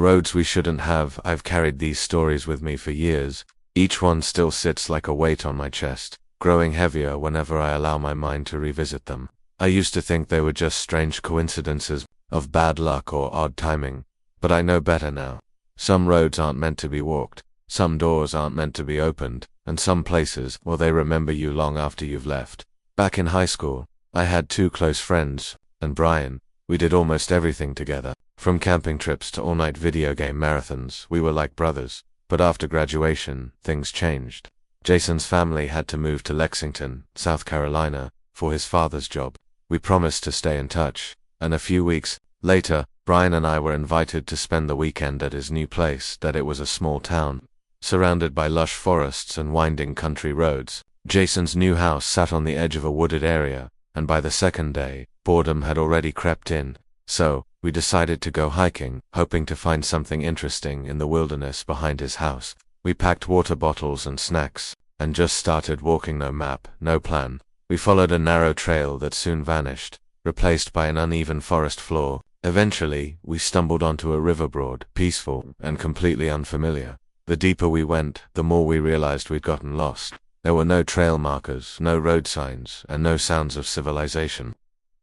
Roads we shouldn't have. I've carried these stories with me for years. Each one still sits like a weight on my chest, growing heavier whenever I allow my mind to revisit them. I used to think they were just strange coincidences of bad luck or odd timing, but I know better now. Some roads aren't meant to be walked, some doors aren't meant to be opened, and some places, well, they remember you long after you've left. Back in high school, I had two close friends, and Brian. We did almost everything together. From camping trips to all-night video game marathons, we were like brothers. But after graduation, things changed. Jason's family had to move to Lexington, South Carolina, for his father's job. We promised to stay in touch, and a few weeks later, Brian and I were invited to spend the weekend at his new place. That it was a small town, surrounded by lush forests and winding country roads. Jason's new house sat on the edge of a wooded area, and by the second day, boredom had already crept in. So, we decided to go hiking, hoping to find something interesting in the wilderness behind his house. We packed water bottles and snacks, and just started walking. No map, no plan. We followed a narrow trail that soon vanished, replaced by an uneven forest floor. Eventually, we stumbled onto a river broad, peaceful, and completely unfamiliar. The deeper we went, the more we realized we'd gotten lost. There were no trail markers, no road signs, and no sounds of civilization.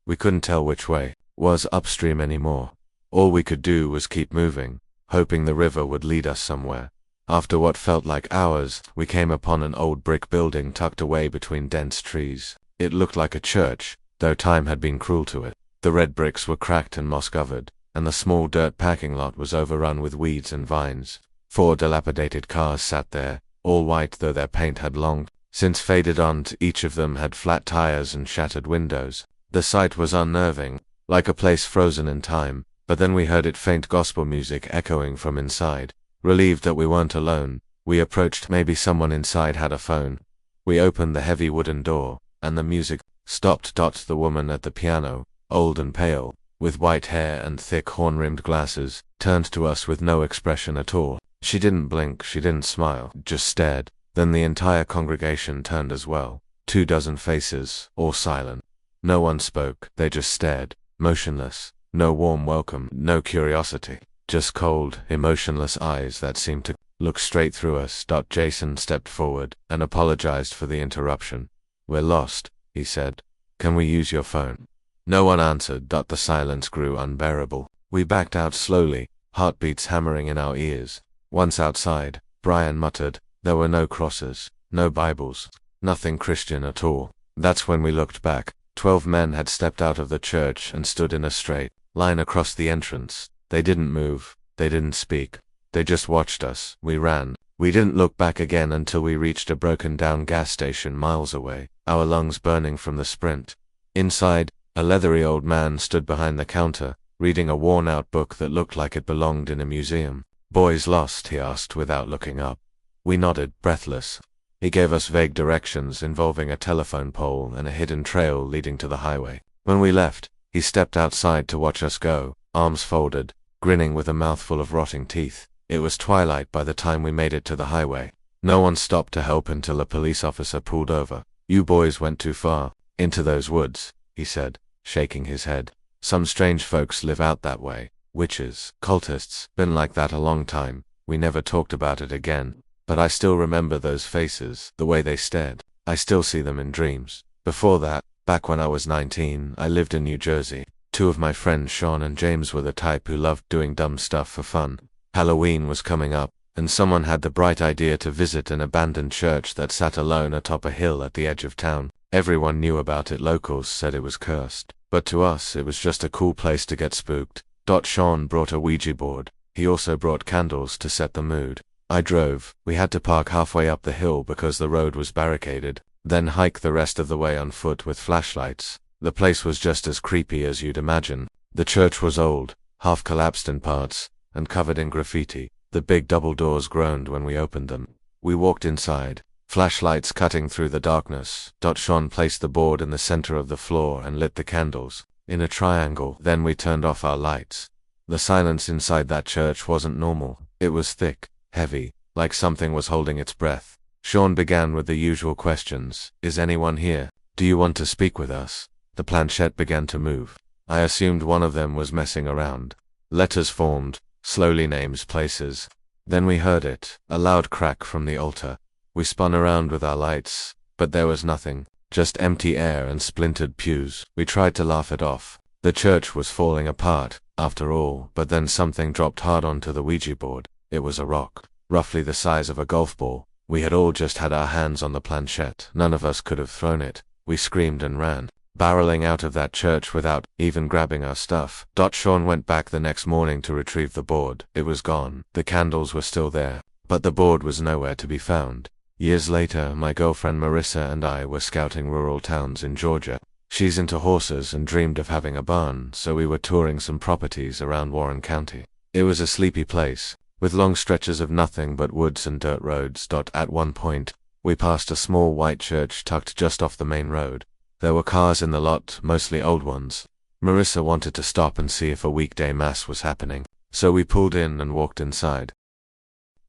We couldn't tell which way was upstream anymore. All we could do was keep moving, hoping the river would lead us somewhere. After what felt like hours, we came upon an old brick building tucked away between dense trees. It looked like a church, though time had been cruel to it. The red bricks were cracked and moss-covered, and the small dirt parking lot was overrun with weeds and vines. 4 dilapidated cars sat there, all white though their paint had long since faded on. Each of them had flat tires and shattered windows. The sight was unnerving, like a place frozen in time, but then we heard faint gospel music echoing from inside. Relieved that we weren't alone, we approached. Maybe someone inside had a phone. We opened the heavy wooden door, and the music stopped. The woman at the piano, old and pale, with white hair and thick horn-rimmed glasses, turned to us with no expression at all. She didn't blink, she didn't smile, just stared. Then the entire congregation turned as well. 24 faces, all silent. No one spoke, they just stared, motionless. No warm welcome, no curiosity. Just cold, emotionless eyes that seemed to look straight through us. Jason stepped forward and apologized for the interruption. "We're lost," he said. "Can we use your phone?" No one answered. The silence grew unbearable. We backed out slowly, heartbeats hammering in our ears. Once outside, Brian muttered, "There were no crosses, no Bibles, nothing Christian at all." That's when we looked back. 12 men had stepped out of the church and stood in a straight line across the entrance. They didn't move, they didn't speak, they just watched us. We ran. We didn't look back again until we reached a broken-down gas station miles away, our lungs burning from the sprint. Inside, a leathery old man stood behind the counter, reading a worn-out book that looked like it belonged in a museum. "Boys lost?" he asked without looking up. We nodded, breathless. He gave us vague directions involving a telephone pole and a hidden trail leading to the highway. When we left, he stepped outside to watch us go, arms folded, grinning with a mouthful of rotting teeth. It was twilight by the time we made it to the highway. No one stopped to help until a police officer pulled over. "You boys went too far, into those woods," he said, shaking his head. "Some strange folks live out that way. Witches, cultists, been like that a long time." We never talked about it again. But I still remember those faces, the way they stared. I still see them in dreams. Before that, back when I was 19, I lived in New Jersey. 2 of my friends, Sean and James, were the type who loved doing dumb stuff for fun. Halloween was coming up, and someone had the bright idea to visit an abandoned church that sat alone atop a hill at the edge of town. Everyone knew about it. Locals said it was cursed. But to us, it was just a cool place to get spooked. Sean brought a Ouija board. He also brought candles to set the mood. I drove. We had to park halfway up the hill because the road was barricaded, then hike the rest of the way on foot with flashlights. The place was just as creepy as you'd imagine. The church was old, half collapsed in parts, and covered in graffiti. The big double doors groaned when we opened them. We walked inside, flashlights cutting through the darkness. Sean placed the board in the center of the floor and lit the candles, in a triangle. Then we turned off our lights. The silence inside that church wasn't normal. It was thick, heavy, like something was holding its breath. Sean began with the usual questions. "Is anyone here? Do you want to speak with us?" The planchette began to move. I assumed one of them was messing around. Letters formed, slowly names places. Then we heard it, a loud crack from the altar. We spun around with our lights, but there was nothing, just empty air and splintered pews. We tried to laugh it off. The church was falling apart, after all, but then something dropped hard onto the Ouija board. It was a rock, roughly the size of a golf ball. We had all just had our hands on the planchette. None of us could have thrown it. We screamed and ran, barreling out of that church without even grabbing our stuff. Sean went back the next morning to retrieve the board. It was gone. The candles were still there, but the board was nowhere to be found. Years later, my girlfriend Marissa and I were scouting rural towns in Georgia. She's into horses and dreamed of having a barn, so we were touring some properties around Warren County. It was a sleepy place, with long stretches of nothing but woods and dirt roads. At one point, we passed a small white church tucked just off the main road. There were cars in the lot, mostly old ones. Marissa wanted to stop and see if a weekday mass was happening, so we pulled in and walked inside.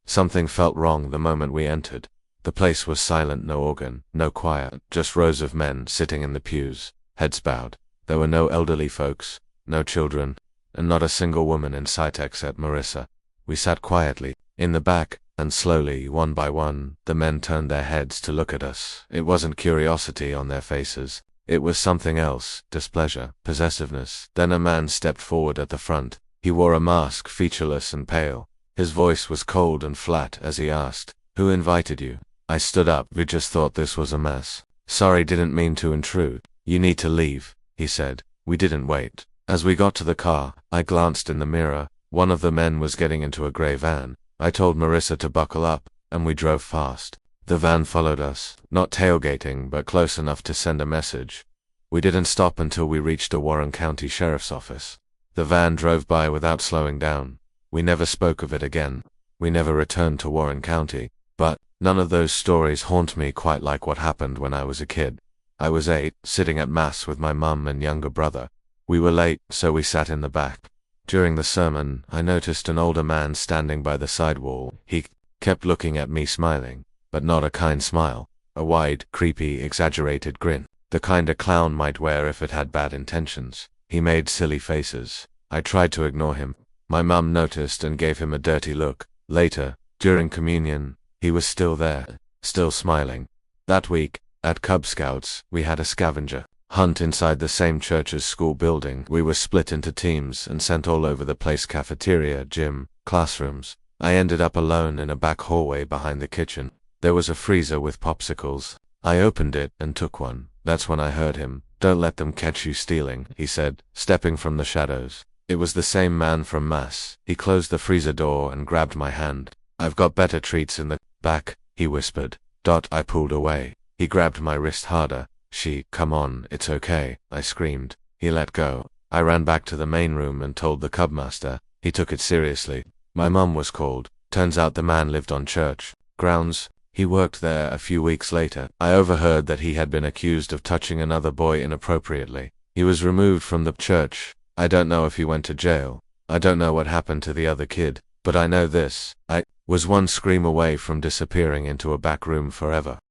Something felt wrong the moment we entered. The place was silent, no organ, no choir, just rows of men sitting in the pews, heads bowed. There were no elderly folks, no children, and not a single woman in sight except Marissa. We sat quietly, in the back, and slowly, one by one, the men turned their heads to look at us. It wasn't curiosity on their faces. It was something else, displeasure, possessiveness. Then a man stepped forward at the front. He wore a mask, featureless and pale. His voice was cold and flat as he asked, "Who invited you?" I stood up. We just thought this was a mess. "Sorry, didn't mean to intrude. You need to leave," he said. We didn't wait. As we got to the car, I glanced in the mirror. One of the men was getting into a gray van. I told Marissa to buckle up, and we drove fast. The van followed us, not tailgating, but close enough to send a message. We didn't stop until we reached a Warren County Sheriff's office. The van drove by without slowing down. We never spoke of it again. We never returned to Warren County, but none of those stories haunt me quite like what happened when I was a kid. I was 8, sitting at Mass with my mum and younger brother. We were late, so we sat in the back. During the sermon, I noticed an older man standing by the side wall. He kept looking at me smiling, but not a kind smile. A wide, creepy, exaggerated grin. The kind a clown might wear if it had bad intentions. He made silly faces. I tried to ignore him. My mum noticed and gave him a dirty look. Later, during communion, he was still there, still smiling. That week, at Cub Scouts, we had a scavenger hunt inside the same church's school building. We were split into teams and sent all over the place: cafeteria, gym, classrooms. I ended up alone in a back hallway behind the kitchen. There was a freezer with popsicles. I opened it and took one. That's when I heard him. "Don't let them catch you stealing," he said, stepping from the shadows. It was the same man from Mass. He closed the freezer door and grabbed my hand. "I've got better treats in the back," he whispered. I pulled away. He grabbed my wrist harder. "Come on, it's okay," I screamed. He let go. I ran back to the main room and told the cubmaster. He took it seriously. My mum was called. Turns out the man lived on church grounds. He worked there a few weeks later. I overheard that he had been accused of touching another boy inappropriately. He was removed from the church. I don't know if he went to jail. I don't know what happened to the other kid, but I know this: I was one scream away from disappearing into a back room forever.